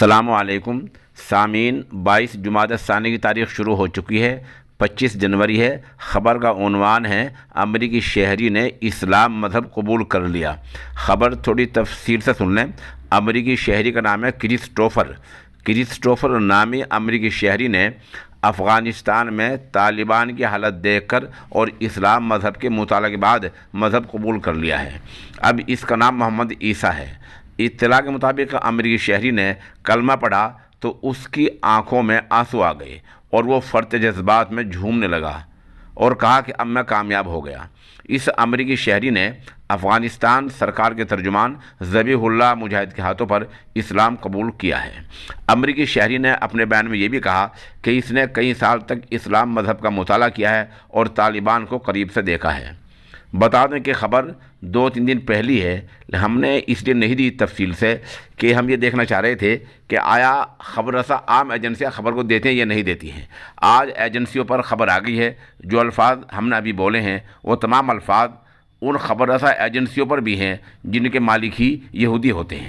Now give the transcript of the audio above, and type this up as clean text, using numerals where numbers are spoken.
السلام علیکم سامعین، 22 جمادی الثانی کی تاریخ شروع ہو چکی ہے، 25 جنوری ہے۔ خبر کا عنوان ہے امریکی شہری نے اسلام مذہب قبول کر لیا۔ خبر تھوڑی تفصیل سے سن لیں۔ امریکی شہری کا نام ہے کرسٹوفر نامی امریکی شہری نے افغانستان میں طالبان کی حالت دیکھ کر اور اسلام مذہب کے مطالعہ کے بعد مذہب قبول کر لیا ہے۔ اب اس کا نام محمد عیسیٰ ہے۔ اطلاع کے مطابق امریکی شہری نے کلمہ پڑھا تو اس کی آنکھوں میں آنسو آ گئے اور وہ فرط جذبات میں جھومنے لگا اور کہا کہ اب میں کامیاب ہو گیا۔ اس امریکی شہری نے افغانستان سرکار کے ترجمان ذبیح اللہ مجاہد کے ہاتھوں پر اسلام قبول کیا ہے۔ امریکی شہری نے اپنے بیان میں یہ بھی کہا کہ اس نے کئی سال تک اسلام مذہب کا مطالعہ کیا ہے اور طالبان کو قریب سے دیکھا ہے۔ بتا دیں کہ خبر 2-3 دن پہلی ہے، ہم نے اس لیے نہیں دی تفصیل سے کہ ہم یہ دیکھنا چاہ رہے تھے کہ آیا خبر رساں عام ایجنسیاں خبر کو دیتے ہیں یا نہیں دیتی ہیں۔ آج ایجنسیوں پر خبر آ گئی ہے، جو الفاظ ہم نے ابھی بولے ہیں وہ تمام الفاظ ان خبر رساں ایجنسیوں پر بھی ہیں جن کے مالک ہی یہودی ہوتے ہیں۔